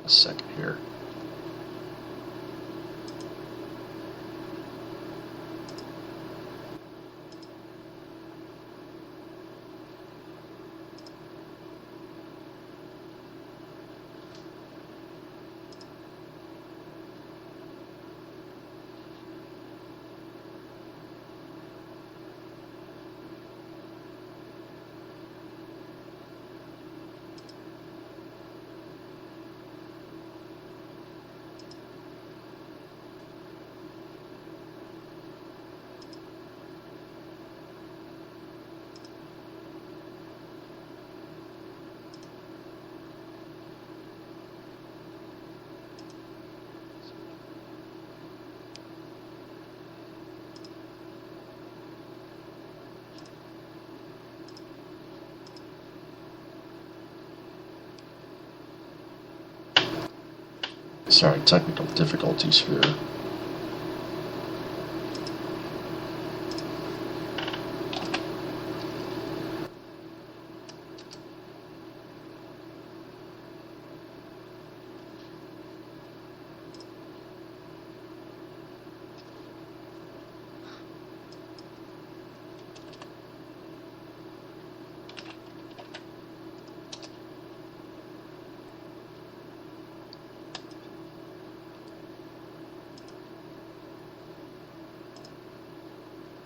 a second here. Sorry, technical difficulties here.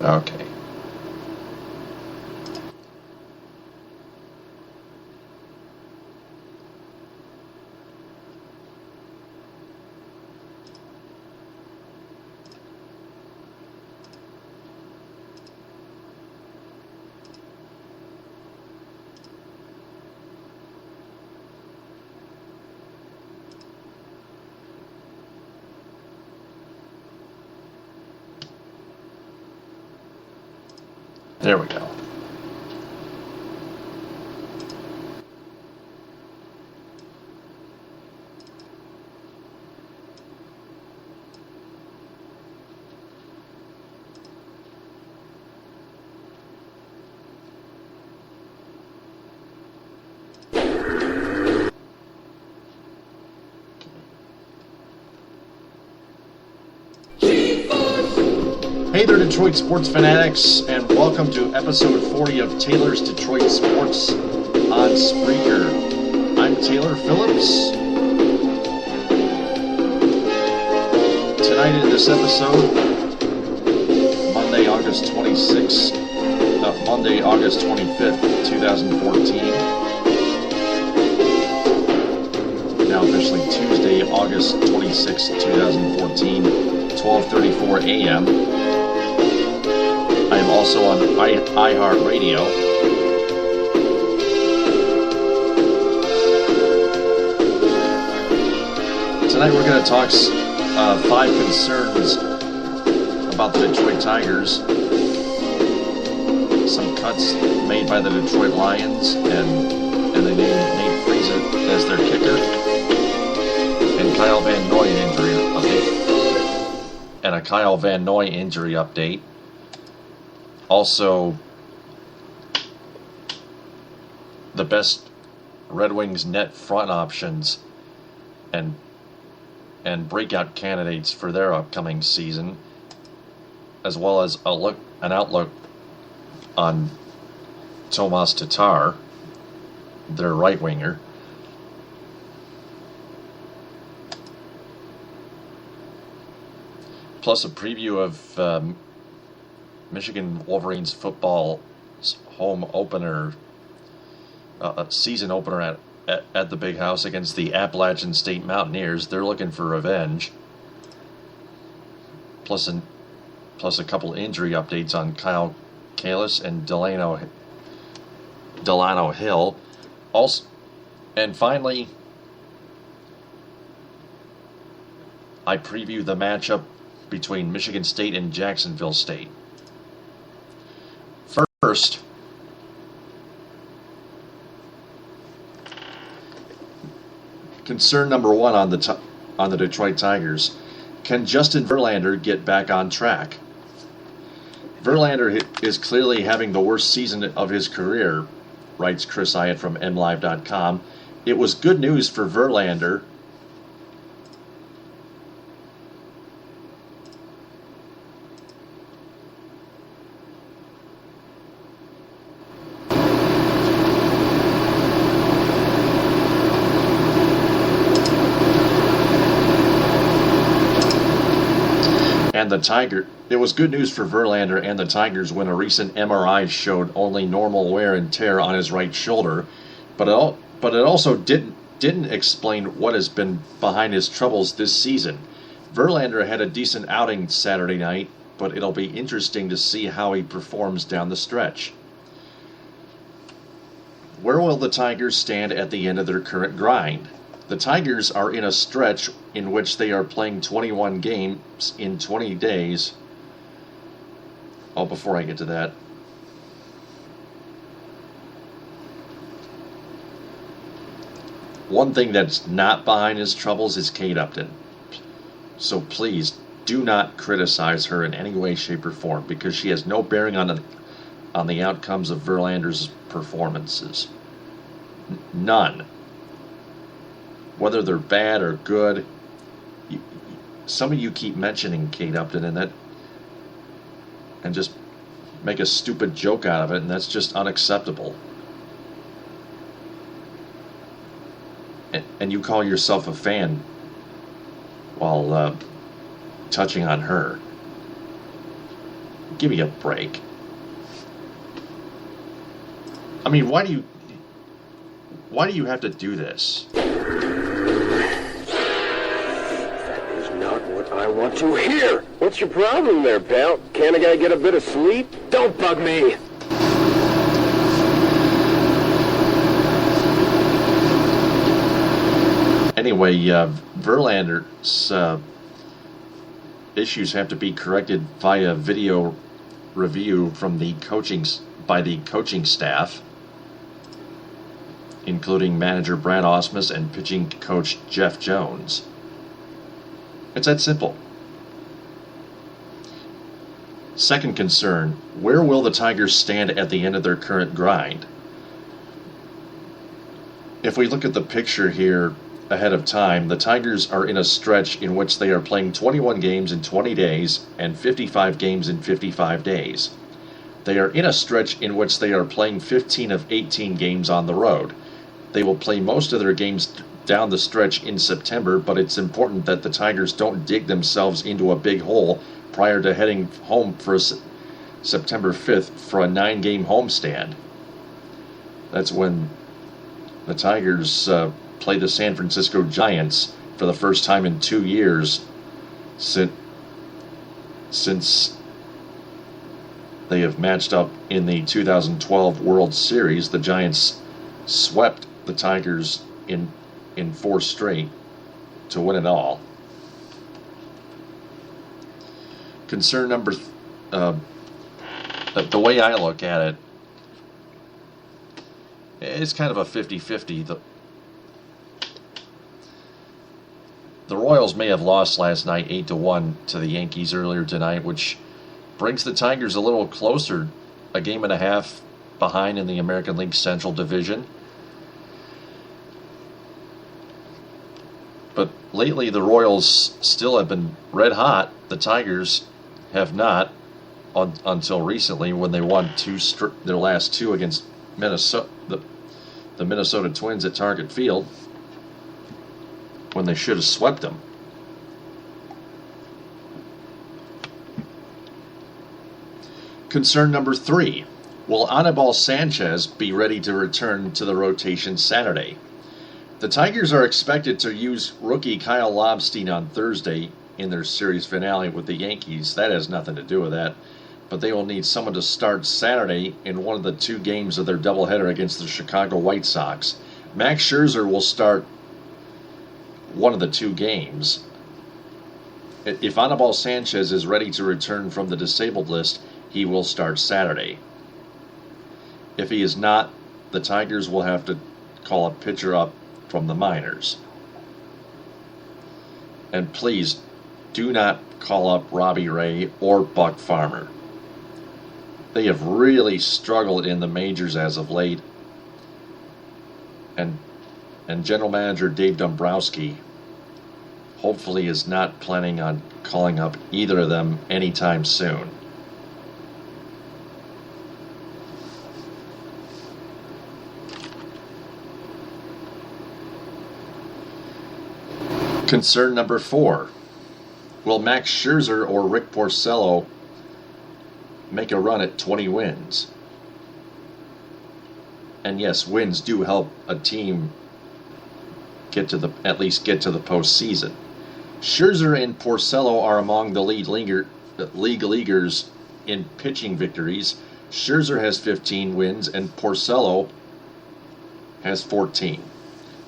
Okay. There we go. Hey there, Detroit sports fanatics, and welcome to episode 40 of Taylor's Detroit Sports on Spreaker. I'm Taylor Phillips. Tonight in this episode, Monday, August 25th, 2014. Now officially Tuesday, August 26th, 2014, 12:34 a.m. I am also on iHeartRadio. Tonight we're going to talk 5 concerns about the Detroit Tigers, some cuts made by the Detroit Lions, and they named Nate Friese as their kicker, and Kyle Van Noy injury update, and a Kyle Van Noy injury update. Also, the best Red Wings net front options and breakout candidates for their upcoming season, as well as an outlook on Tomas Tatar, their right winger. Plus a preview of Michigan Wolverines football's home opener, season opener at the Big House against the Appalachian State Mountaineers. They're looking for revenge. Plus a couple injury updates on Kyle Kalis and Delano Hill. Also, and finally, I preview the matchup between Michigan State and Jacksonville State. First, concern number 1 on the Detroit Tigers: can Justin Verlander get back on track? Verlander is clearly having the worst season of his career, writes Chris Hyatt from MLive.com. It was good news for Verlander and it was good news for Verlander and the Tigers when a recent MRI showed only normal wear and tear on his right shoulder, but it also didn't explain what has been behind his troubles this season. Verlander had a decent outing Saturday night, but it'll be interesting to see how he performs down the stretch. Where will the Tigers stand at the end of their current grind? The Tigers are in a stretch in which they are playing 21 games in 20 days. Oh, before I get to that, one thing that's not behind his troubles is Kate Upton. So please do not criticize her in any way, shape, or form, because she has no bearing on the outcomes of Verlander's performances. None. Whether they're bad or good, some of you keep mentioning Kate Upton and just make a stupid joke out of it, and that's just unacceptable. And you call yourself a fan while touching on her. Give me a break. I mean, why do you have to do this? That is not what I want to hear. What's your problem there, pal? Can't a guy get a bit of sleep? Don't bug me. Anyway, Verlander's issues have to be corrected via video review by the coaching staff, including manager Brad Ausmus and pitching coach Jeff Jones. It's that simple. Second concern, where will the Tigers stand at the end of their current grind? If we look at the picture here ahead of time, the Tigers are in a stretch in which they are playing 21 games in 20 days and 55 games in 55 days. They are in a stretch in which they are playing 15 of 18 games on the road. They will play most of their games down the stretch in September, but it's important that the Tigers don't dig themselves into a big hole prior to heading home for September 5th for a 9-game homestand. That's when the Tigers play the San Francisco Giants for the first time in 2 years since they have matched up in the 2012 World Series. The Giants swept the Tigers in 4 straight to win it all. Concern number the way I look at it, it's kind of a 50-50. The Royals may have lost last night 8-1 to the Yankees earlier tonight, which brings the Tigers a little closer, a game and a half behind in the American League Central Division. But lately the Royals still have been red hot. The Tigers have not until recently, when they won their last 2 against Minnesota, the Minnesota Twins at Target Field, when they should have swept them. Concern number 3. Will Anibal Sanchez be ready to return to the rotation Saturday? The Tigers are expected to use rookie Kyle Lobstein on Thursday in their series finale with the Yankees. That has nothing to do with that. But they will need someone to start Saturday in one of the 2 games of their doubleheader against the Chicago White Sox. Max Scherzer will start one of the 2 games. If Anibal Sanchez is ready to return from the disabled list, he will start Saturday. If he is not, the Tigers will have to call a pitcher up from the minors. And please do not call up Robbie Ray or Buck Farmer. They have really struggled in the majors as of late. And General Manager Dave Dombrowski hopefully is not planning on calling up either of them anytime soon. Concern number 4. will Max Scherzer or Rick Porcello make a run at 20 wins? And yes, wins do help a team at least get to the postseason. Scherzer and Porcello are among the league leaguers in pitching victories. Scherzer has 15 wins and Porcello has 14.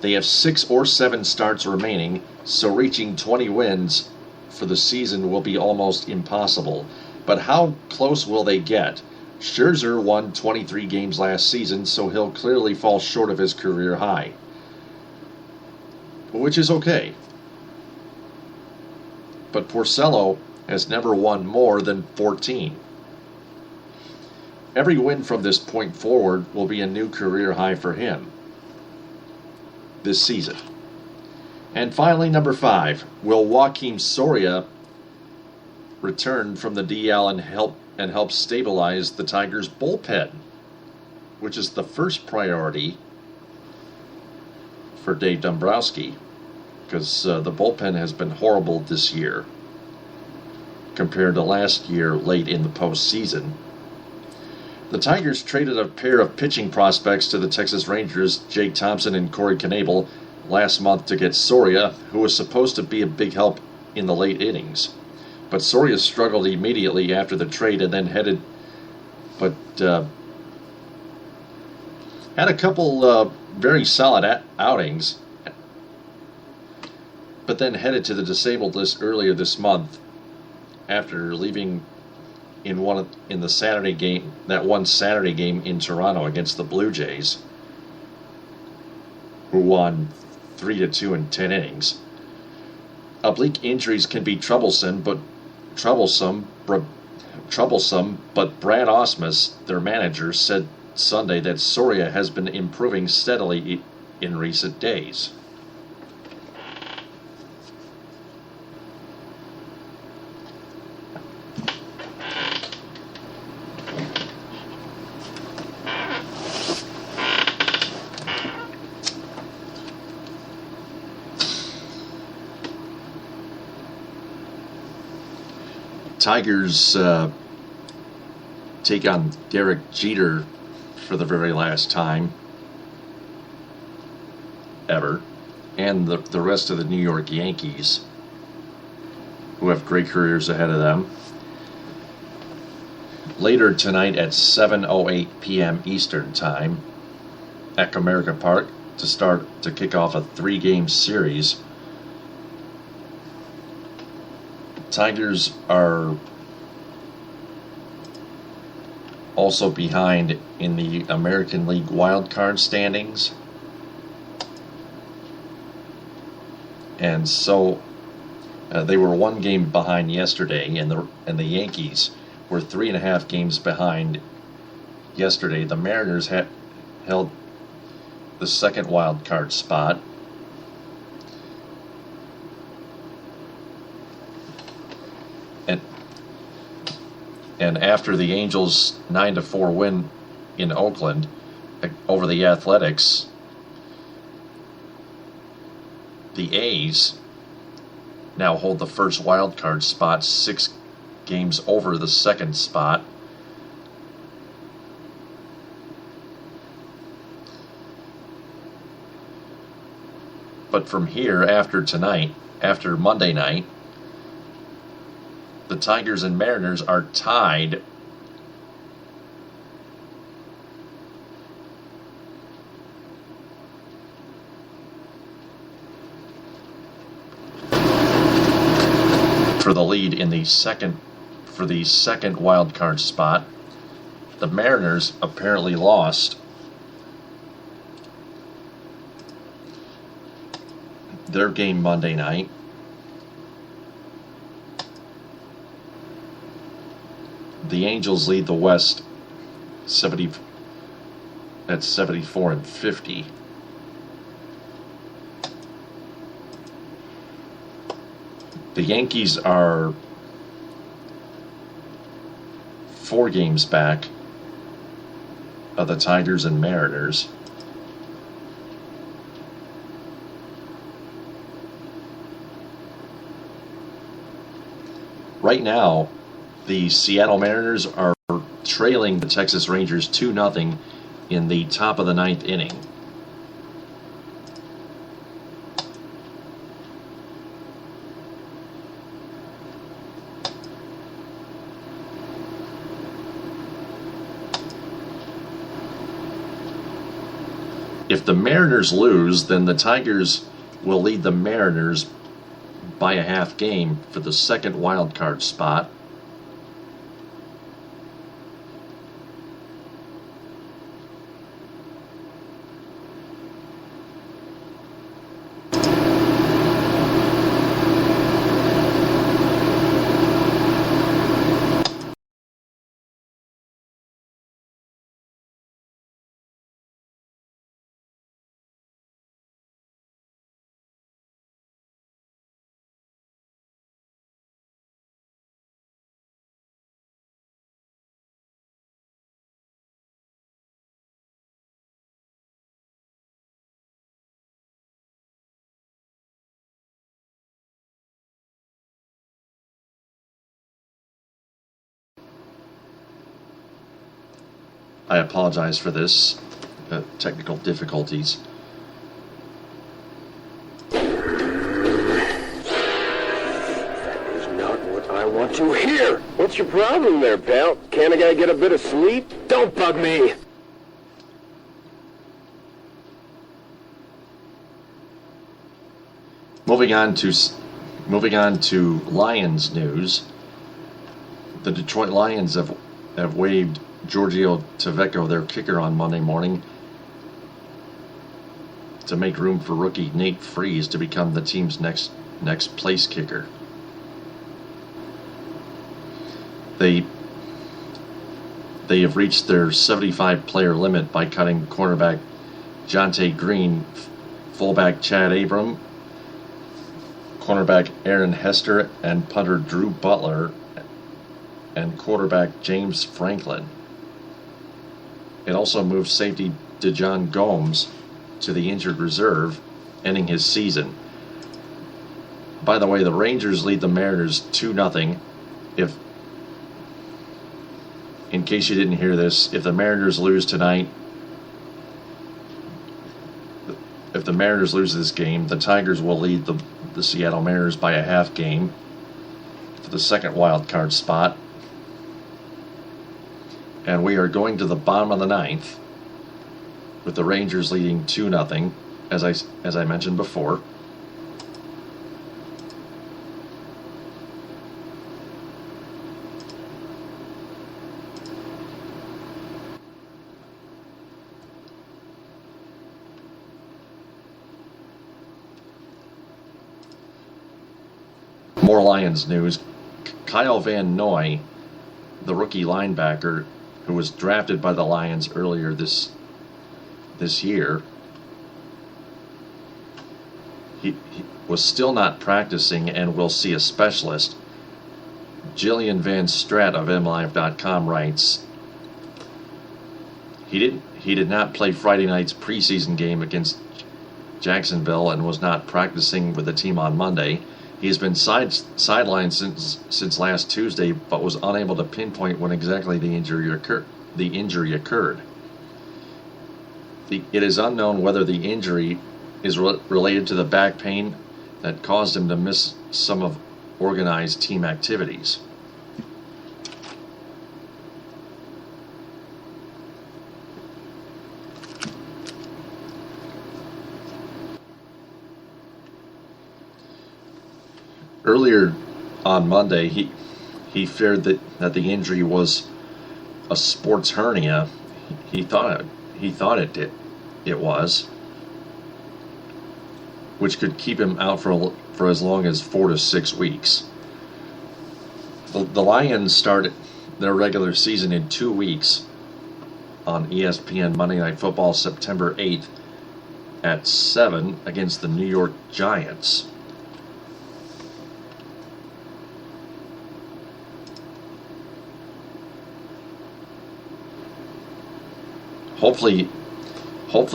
They have 6 or 7 starts remaining, so reaching 20 wins for the season will be almost impossible. But how close will they get? Scherzer won 23 games last season, so he'll clearly fall short of his career high, which is okay. But Porcello has never won more than 14. Every win from this point forward will be a new career high for him this season. And finally, number 5, will Joakim Soria return from the DL and help stabilize the Tigers' bullpen, which is the first priority for Dave Dombrowski, because the bullpen has been horrible this year compared to last year late in the postseason. The Tigers traded a pair of pitching prospects to the Texas Rangers, Jake Thompson and Corey Knebel, last month to get Soria, who was supposed to be a big help in the late innings. But Soria struggled immediately after the trade and then had a couple very solid outings, but then headed to the disabled list earlier this month after leaving in the Saturday game, that one Saturday game in Toronto against the Blue Jays, who won 3-2 in 10 innings. Oblique injuries can be troublesome, but Brad Ausmus, their manager, said Sunday that Soria has been improving steadily in recent days. Tigers take on Derek Jeter for the very last time ever, and the rest of the New York Yankees, who have great careers ahead of them. Later tonight at 7:08 p.m. Eastern Time at Comerica Park to kick off a 3-game series. Tigers are also behind in the American League wildcard standings, and so they were 1 game behind yesterday, and the Yankees were 3.5 games behind yesterday. The Mariners held the second wildcard spot. And after the Angels' 9-4 win in Oakland over the Athletics, the A's now hold the first wild card spot, 6 games over the second spot. But from here, after Monday night, the Tigers and Mariners are tied for the lead in the second wild card spot. The Mariners apparently lost their game Monday night. The Angels lead the West 74-50. The Yankees are 4 games back of the Tigers and Mariners. Right now, the Seattle Mariners are trailing the Texas Rangers 2-0 in the top of the ninth inning. If the Mariners lose, then the Tigers will lead the Mariners by a half game for the second wild card spot. I apologize for this, technical difficulties. That is not what I want to hear. What's your problem there, pal? Can't a guy get a bit of sleep? Don't bug me. Moving on to Lions news. The Detroit Lions have waived Giorgio Taveco, their kicker, on Monday morning to make room for rookie Nate Freese to become the team's next place kicker. They have reached their 75-player limit by cutting cornerback Jonte Green, fullback Chad Abram, cornerback Aaron Hester, and punter Drew Butler, and quarterback James Franklin. It also moved safety DeJon Gomes to the injured reserve, ending his season. By the way, the Rangers lead the Mariners 2-0. In case you didn't hear this, if the Mariners lose tonight, if the Mariners lose this game, the Tigers will lead the Seattle Mariners by a half game for the second wild card spot. And we are going to the bottom of the ninth with the Rangers leading 2-0, as I mentioned before. More Lions news. Kyle Van Noy, the rookie linebacker who was drafted by the Lions earlier this year, he was still not practicing and will see a specialist. Jillian Van Strat of MLive.com writes, he did not play Friday night's preseason game against Jacksonville and was not practicing with the team on Monday. He has been sidelined since last Tuesday, but was unable to pinpoint when exactly the injury occurred. It is unknown whether the injury is related to the back pain that caused him to miss some of organized team activities. Earlier on Monday, he feared that the injury was a sports hernia. He thought it was, which could keep him out for as long as 4 to 6 weeks. The Lions start their regular season in 2 weeks on ESPN Monday Night Football, September 8th at 7 against the New York Giants. Hopefully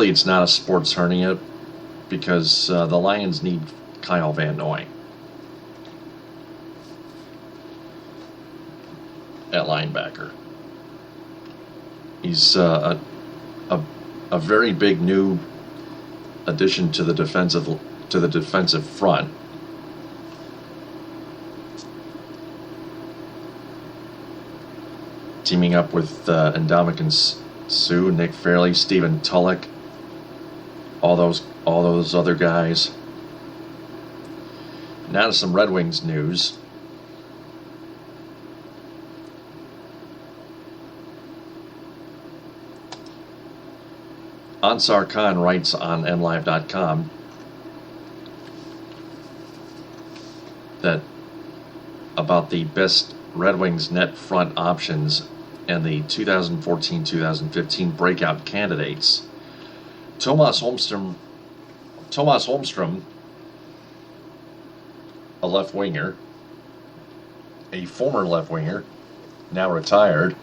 it's not a sports hernia, because the Lions need Kyle Van Noy. at linebacker. He's a very big new addition to the defensive front. Teaming up with Ndamukong Suh, Nick Fairley, Stephen Tulloch, all those other guys. Now to some Red Wings news. Ansar Khan writes on MLive.com that about the best Red Wings net front options and the 2014-2015 breakout candidates. Tomas Holmstrom, a left winger, a former left winger, now retired,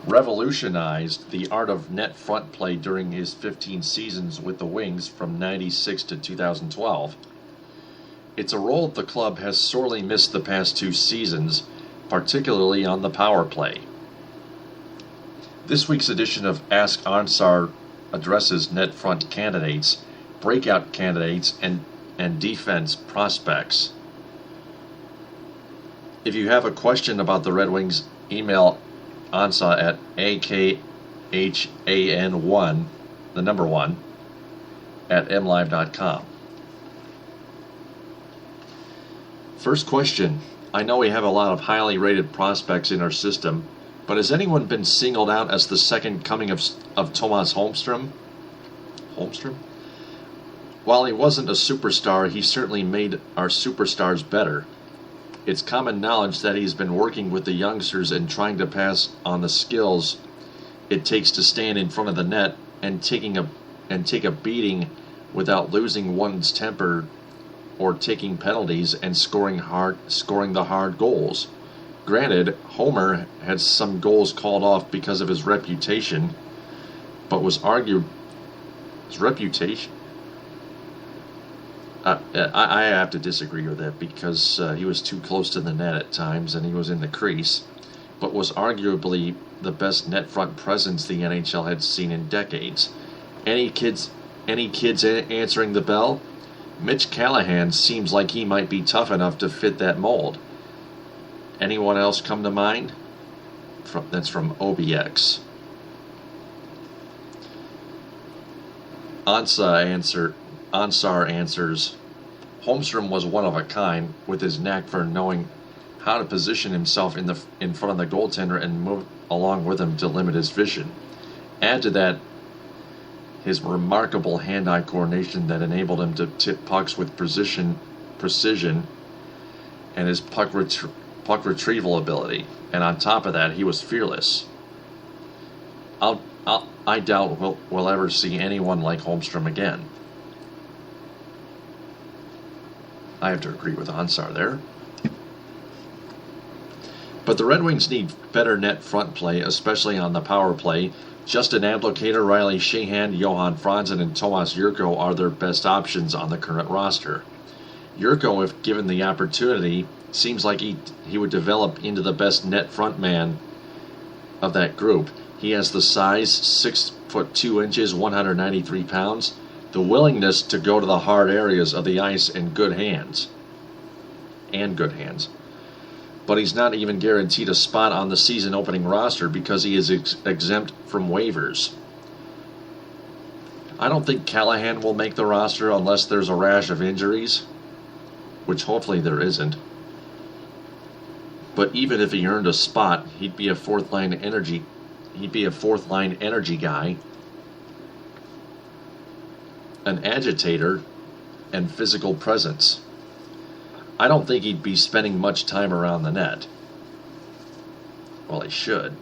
revolutionized the art of net front play during his 15 seasons with the Wings from 96 to 2012. It's a role the club has sorely missed the past 2 seasons, particularly on the power play. This week's edition of Ask Ansar addresses net front candidates, breakout candidates, and defense prospects. If you have a question about the Red Wings, email Ansar at akhan1, the number 1, at mlive.com. First question. I know we have a lot of highly rated prospects in our system, but has anyone been singled out as the second coming of Tomas Holmstrom? While he wasn't a superstar, he certainly made our superstars better. It's common knowledge that he's been working with the youngsters and trying to pass on the skills it takes to stand in front of the net and take a beating without losing one's temper or taking penalties and scoring the hard goals. Granted, Homer had some goals called off because of his reputation, but was argued his reputation. I have to disagree with that because he was too close to the net at times and he was in the crease, but was arguably the best net front presence the NHL had seen in decades. Any kids answering the bell? Mitch Callahan seems like he might be tough enough to fit that mold. Anyone else come to mind? That's from OBX. Ansar answers, Holmstrom was one of a kind with his knack for knowing how to position himself in front of the goaltender and move along with him to limit his vision. Add to that his remarkable hand-eye coordination that enabled him to tip pucks with precision, and his puck retrieval ability. And on top of that, he was fearless. I doubt we'll ever see anyone like Holmstrom again. I have to agree with Ansar there. But the Red Wings need better net front play, especially on the power play. Justin Ablocator, Riley Sheahan, Johan Franzen, and Tomas Jurko are their best options on the current roster. Jurko, if given the opportunity, seems like he would develop into the best net front man of that group. He has the size, 6'2", 193 pounds, the willingness to go to the hard areas of the ice, and good hands. But he's not even guaranteed a spot on the season opening roster because he is exempt from waivers. I don't think Callahan will make the roster unless there's a rash of injuries, which hopefully there isn't. But even if he earned a spot, he'd be a fourth line energy guy, an agitator, and physical presence. I don't think he'd be spending much time around the net. Well, he should.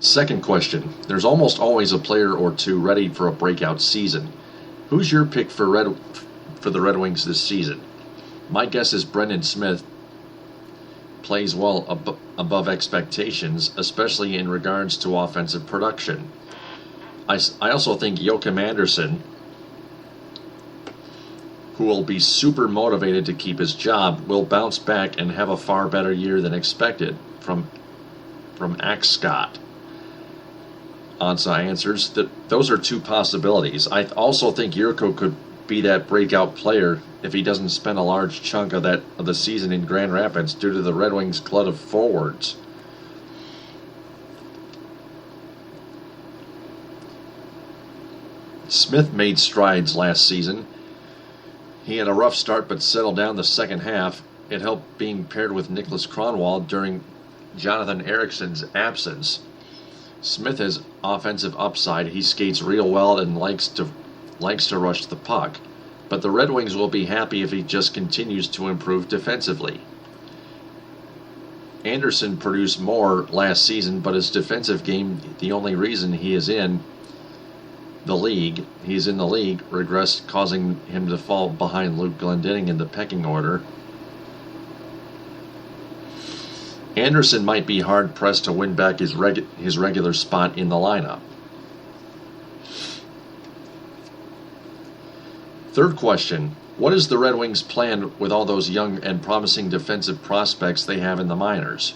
Second question. There's almost always a player or two ready for a breakout season. Who's your pick for the Red Wings this season? My guess is Brendan Smith plays well above expectations, especially in regards to offensive production. I also think Joachim Anderson, who will be super motivated to keep his job, will bounce back and have a far better year than expected from Axe Scott. Ansa answers that those are two possibilities. I also think Yurko could be that breakout player if he doesn't spend a large chunk of the season in Grand Rapids due to the Red Wings' glut of forwards. Smith made strides last season. He had a rough start but settled down the second half. It helped being paired with Nicholas Kronwall during Jonathan Eriksson's absence. Smith has offensive upside. He skates real well and likes to rush the puck. But the Red Wings will be happy if he just continues to improve defensively. Anderson produced more last season, but his defensive game, the only reason he's in the league, regressed, causing him to fall behind Luke Glendening in the pecking order. Anderson might be hard-pressed to win back his regular spot in the lineup. Third question, what is the Red Wings' plan with all those young and promising defensive prospects they have in the minors?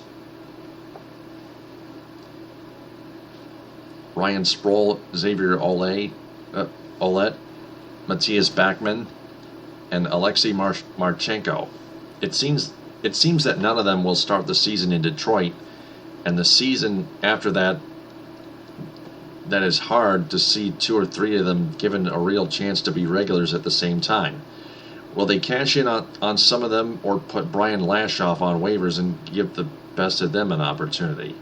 Ryan Sproul, Xavier Ouellet, Matthias Backman, and Alexei Marchenko. It seems that none of them will start the season in Detroit, and the season after that is hard to see two or three of them given a real chance to be regulars at the same time. Will they cash in on some of them or put Brian Lashoff on waivers and give the best of them an opportunity?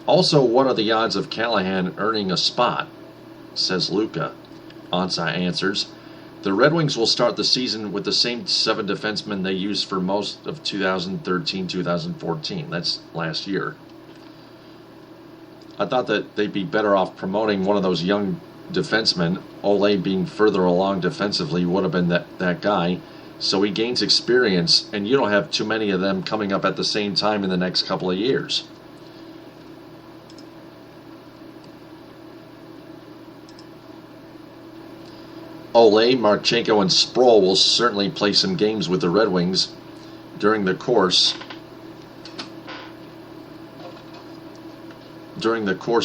Also, what are the odds of Callahan earning a spot? Says Luca. Ansa answers, the Red Wings will start the season with the same 7 defensemen they used for most of 2013-2014. That's last year. I thought that they'd be better off promoting one of those young defensemen. Ole being further along defensively would have been that guy, so he gains experience, and you don't have too many of them coming up at the same time in the next couple of years. Ole, Marchenko, and Sproul will certainly play some games with the Red Wings during the course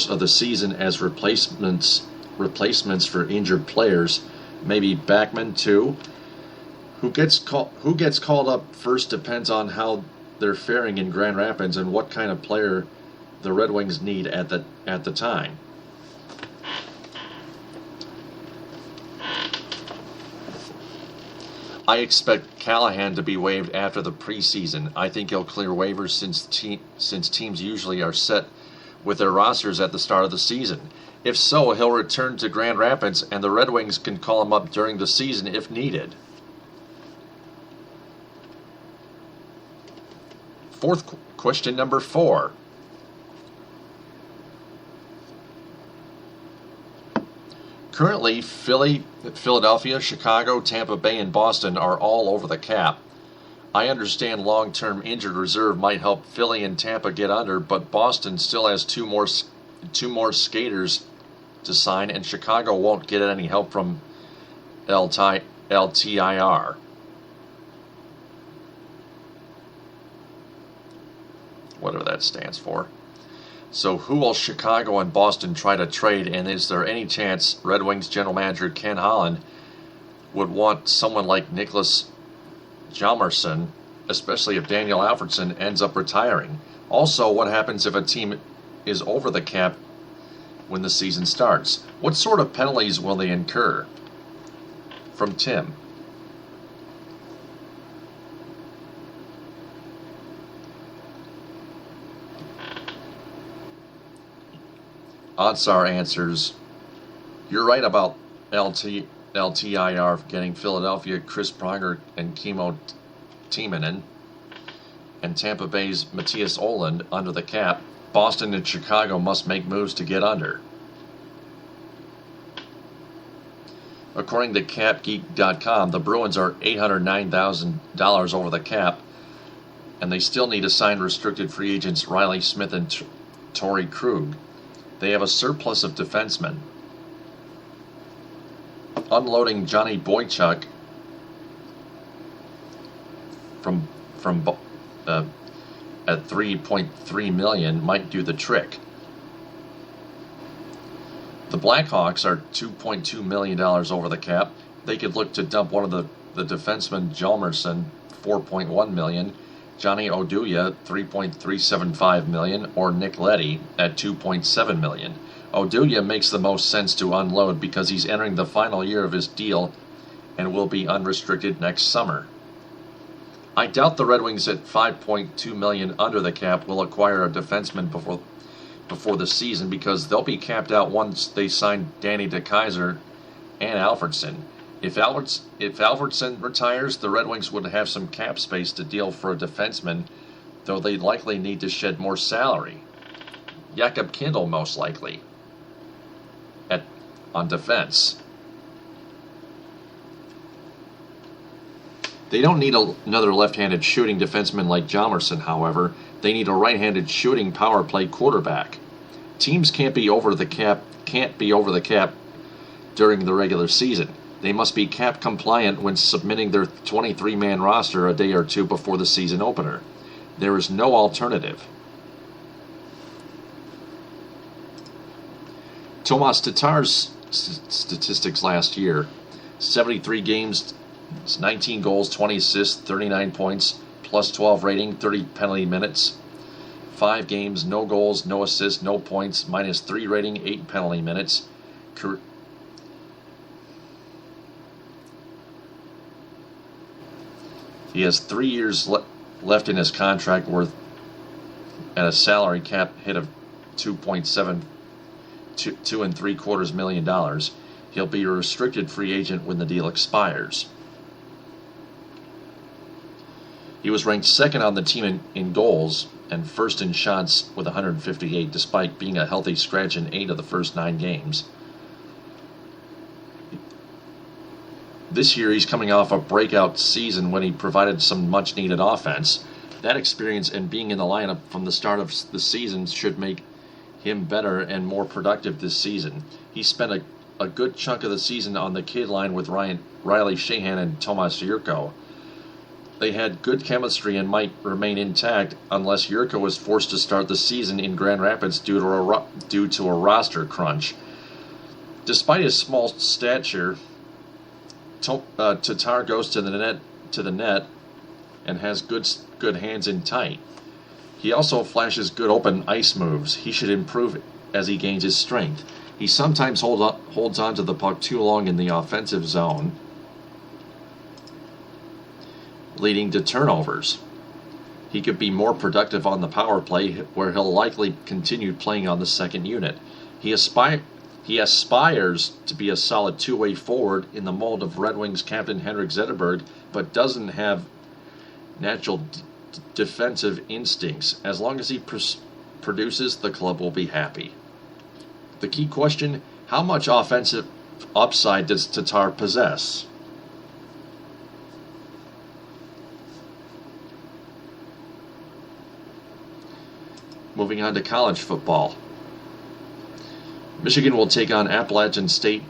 of the season as replacements for injured players. Maybe Backman too. Who gets called up first depends on how they're faring in Grand Rapids and what kind of player the Red Wings need at the time. I expect Callahan to be waived after the preseason. I think he'll clear waivers since teams usually are set with their rosters at the start of the season. If so, he'll return to Grand Rapids and the Red Wings can call him up during the season if needed. Question number 4. Currently, Philadelphia, Chicago, Tampa Bay, and Boston are all over the cap. I understand long-term injured reserve might help Philly and Tampa get under, but Boston still has two more skaters to sign, and Chicago won't get any help from LTIR. Whatever that stands for. So who will Chicago and Boston try to trade, and is there any chance Red Wings general manager Ken Holland would want someone like Nicholas Hjalmarsson, especially if Daniel Alfredsson ends up retiring? Also, what happens if a team is over the cap when the season starts? What sort of penalties will they incur? From Tim. Odsar answers, you're right about LTIR getting Philadelphia, Chris Pronger and Kimmo Timonen, and Tampa Bay's Matthias Oland under the cap. Boston and Chicago must make moves to get under. According to CapGeek.com, the Bruins are $809,000 over the cap, and they still need to sign restricted free agents Riley Smith and Torrey Krug. They have a surplus of defensemen. unloading Johnny Boychuk from at $3.3 million might do the trick. The Blackhawks are $2.2 million over the cap. They could look to dump one of the defensemen, Hjalmarsson, $4.1 million, Johnny Oduya, $3.375 million, or Nick Leddy at $2.7 million. Oduya makes the most sense to unload because he's entering the final year of his deal and will be unrestricted next summer. I doubt the Red Wings at $5.2 million under the cap will acquire a defenseman before the season because they'll be capped out once they sign Danny DeKeyser and Alfredsson. If Alfredsson retires, the Red Wings would have some cap space to deal for a defenseman, though they'd likely need to shed more salary. Jakob Kindl most likely on defense. They don't need another left-handed shooting defenseman like Hjalmarsson, however. They need a right-handed shooting power play quarterback. Teams can't be over the cap during the regular season. They must be cap compliant when submitting their 23-man roster a day or two before the season opener. There is no alternative. Tomas Tatar's statistics last year: 73 games, 19 goals, 20 assists, 39 points, plus 12 rating, 30 penalty minutes. 5 games, no goals, no assists, no points, minus 3 rating, 8 penalty minutes. He has 3 years left in his contract worth at a salary cap hit of $2.7 million. He'll be a restricted free agent when the deal expires. He was ranked second on the team in goals and first in shots with 158, despite being a healthy scratch in 8 of the first 9 games. This year, he's coming off a breakout season when he provided some much-needed offense. That experience and being in the lineup from the start of the season should make him better and more productive this season. He spent a good chunk of the season on the kid line with Riley Sheahan and Tomas Jurko. They had good chemistry and might remain intact unless Jurko was forced to start the season in Grand Rapids due to a roster crunch. Despite his small stature, Tatar goes to the net and has good hands in tight. He also flashes good open ice moves. He should improve as he gains his strength. He sometimes holds on to the puck too long in the offensive zone, leading to turnovers. He could be more productive on the power play, where he'll likely continue playing on the second unit. He aspires to be a solid two-way forward in the mold of Red Wings captain Henrik Zetterberg, but doesn't have natural defensive instincts. As long as he produces, the club will be happy. The key question: how much offensive upside does Tatar possess? Moving on to college football. Michigan will take on Appalachian State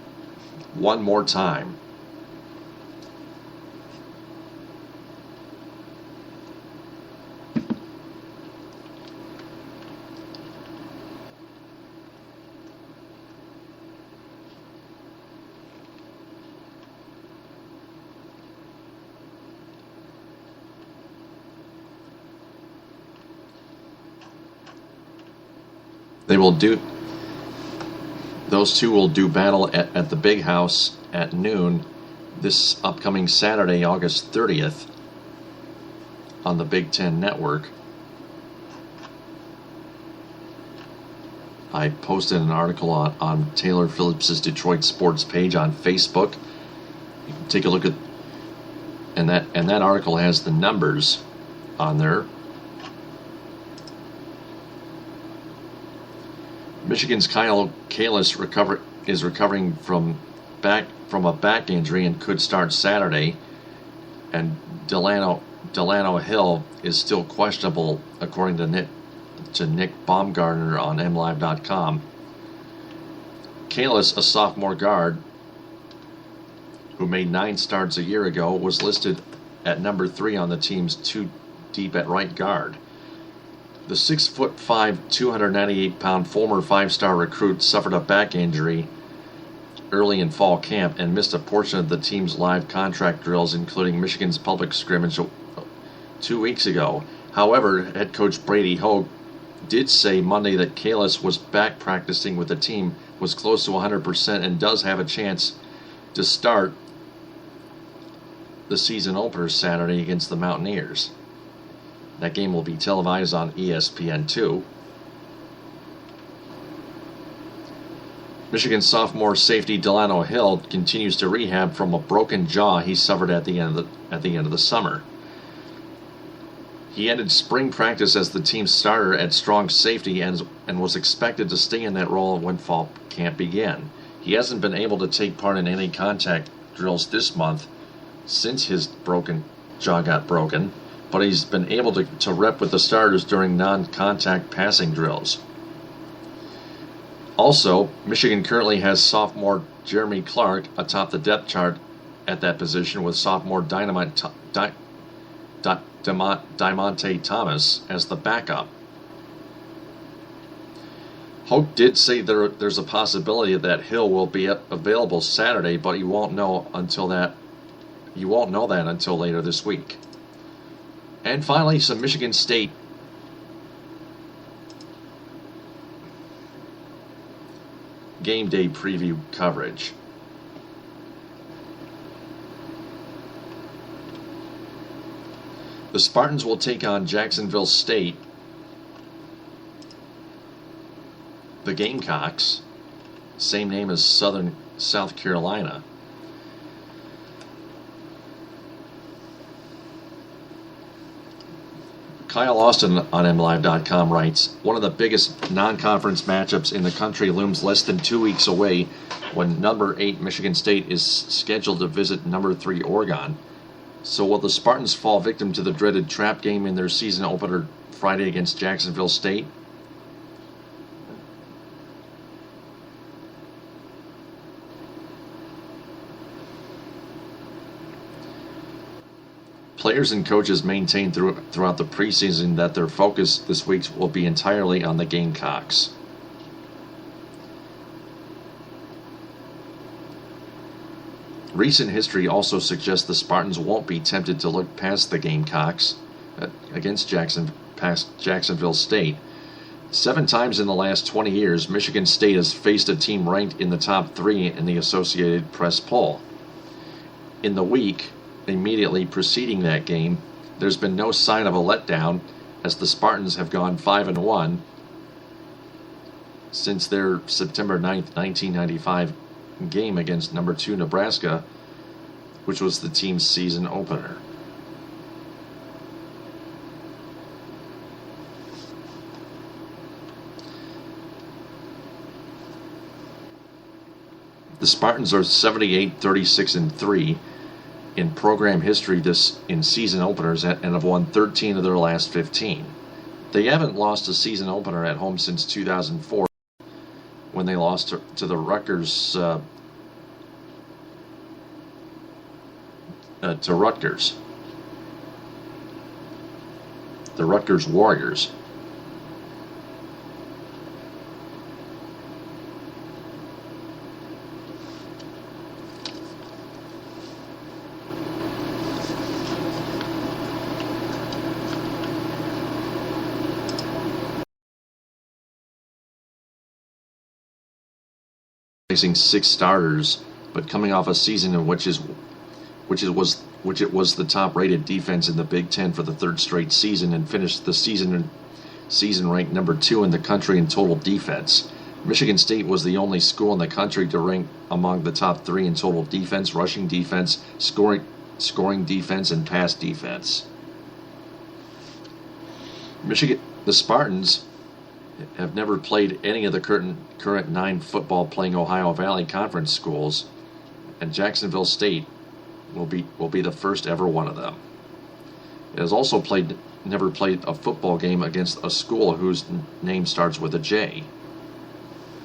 one more time. Those two will do battle at the Big House at noon this upcoming Saturday, August 30th, on the Big Ten Network. I posted an article on Taylor Phillips' Detroit Sports page on Facebook. You can take a look at, and that article has the numbers on there. Michigan's Kyle Kalis is recovering from a back injury and could start Saturday, and Delano Hill is still questionable, according to Nick Baumgartner on MLive.com. Kalis, a sophomore guard, who made 9 starts a year ago, was listed at number 3 on the team's 2 deep at right guard. The 6'5", 298-pound former 5-star recruit suffered a back injury early in fall camp and missed a portion of the team's live contract drills, including Michigan's public scrimmage 2 weeks ago. However, head coach Brady Hoke did say Monday that Kalis was back practicing with the team, was close to 100%, and does have a chance to start the season opener Saturday against the Mountaineers. That game will be televised on ESPN2. Michigan sophomore safety Delano Hill continues to rehab from a broken jaw he suffered at the end of the summer. He ended spring practice as the team's starter at strong safety and was expected to stay in that role when fall camp began. He hasn't been able to take part in any contact drills this month since his jaw got broken, but he's been able to rep with the starters during non-contact passing drills. Also, Michigan currently has sophomore Jeremy Clark atop the depth chart at that position, with sophomore Diamante Thomas as the backup. Hoke did say there's a possibility that Hill will be available Saturday, but you won't know that until later this week. And finally, some Michigan State game day preview coverage. The Spartans will take on Jacksonville State. The Gamecocks, same name as South Carolina. Kyle Austin on MLive.com writes, one of the biggest non-conference matchups in the country looms less than 2 weeks away when number 8 Michigan State is scheduled to visit number 3 Oregon. So will the Spartans fall victim to the dreaded trap game in their season opener Friday against Jacksonville State? Players and coaches maintain throughout the preseason that their focus this week will be entirely on the Gamecocks. Recent history also suggests the Spartans won't be tempted to look past the Gamecocks against Jacksonville State. 7 times in the last 20 years, Michigan State has faced a team ranked in the top 3 in the Associated Press poll. In the week immediately preceding that game, there's been no sign of a letdown, as the Spartans have gone 5-1 since their September 9th, 1995 game against number 2 Nebraska, which was the team's season opener. The Spartans are 78-36-3 in program history in season openers and have won 13 of their last 15. They haven't lost a season opener at home since 2004, when they lost to the Rutgers to Rutgers. The Rutgers Warriors. Facing 6 starters, but coming off a season in which it was the top-rated defense in the Big Ten for the 3rd straight season, and finished the season ranked number 2 in the country in total defense. Michigan State was the only school in the country to rank among the top 3 in total defense, rushing defense, scoring defense, and pass defense. The Spartans have never played any of the current 9 football-playing Ohio Valley Conference schools, and Jacksonville State will be the first ever one of them. It has also never played a football game against a school whose name starts with a J.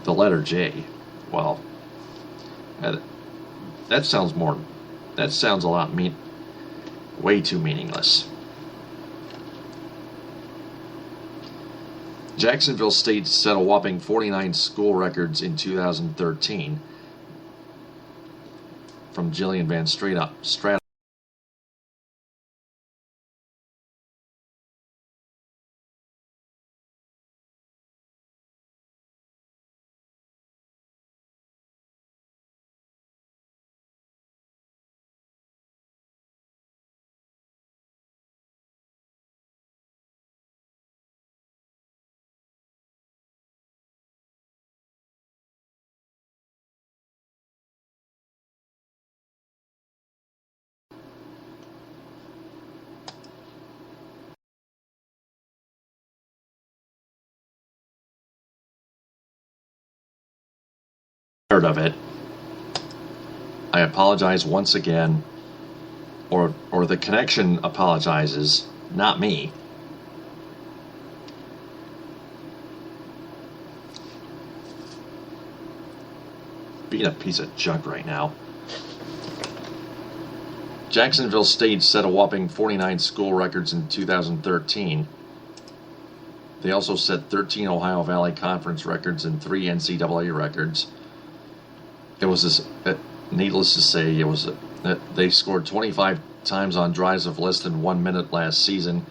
The letter J. Well, that sounds more That sounds a lot way too meaningless. Jacksonville State set a whopping 49 school records in 2013 from Jillian Van Strata. Of it. I apologize once again, or the connection apologizes, not me. Being a piece of junk right now. Jacksonville State set a whopping 49 school records in 2013. They also set 13 Ohio Valley Conference records and 3 NCAA records. It was needless to say, they scored 25 times on drives of less than 1 minute last season,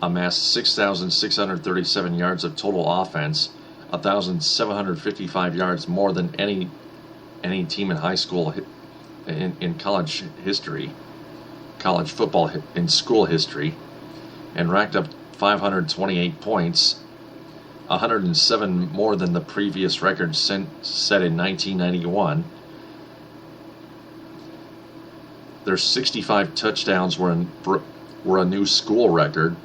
amassed 6,637 yards of total offense, 1,755 yards more than any team in high school in college history, college football in school history, and racked up 528 points, 107 more than the previous record set in 1991. Their 65 touchdowns were a new school record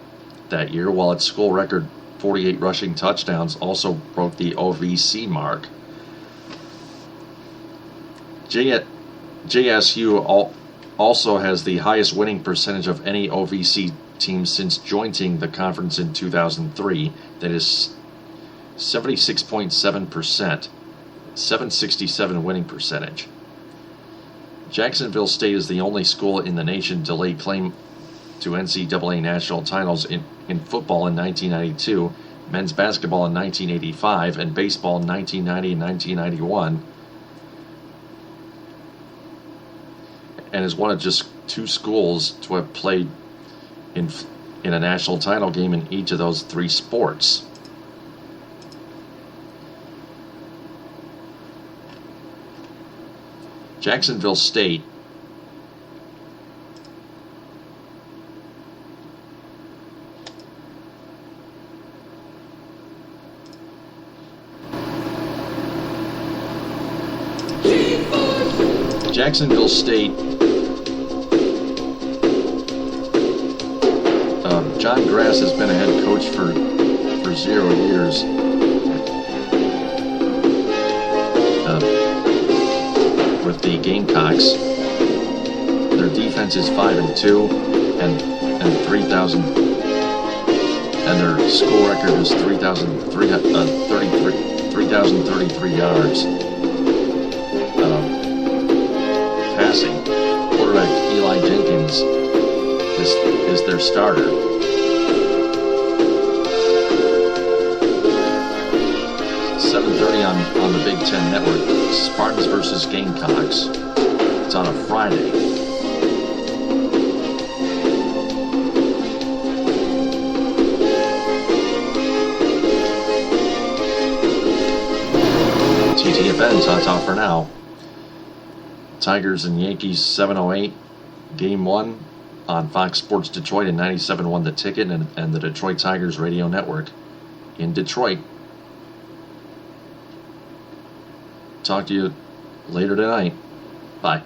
that year, while its school record 48 rushing touchdowns also broke the OVC mark. JSU also has the highest winning percentage of any OVC team since joining the conference in 2003. That is 76.7%, 767 winning percentage. Jacksonville State is the only school in the nation to lay claim to NCAA national titles in football in 1992, men's basketball in 1985, and baseball in 1990 and 1991, and is one of just 2 schools to have played in a national title game in each of those 3 sports. Jacksonville State John Grass has been a head coach for 0 years. With the Gamecocks, their defense is 5-2 and 3,000, and their school record is 3,033 yards. Passing, quarterback Eli Jenkins is their starter. On the Big Ten Network, Spartans versus Gamecocks. It's on a Friday. TTFN, ta-ta for now. Tigers and Yankees 7:08, Game 1 on Fox Sports Detroit and 97.1 The Ticket and the Detroit Tigers Radio Network in Detroit. Talk to you later tonight. Bye.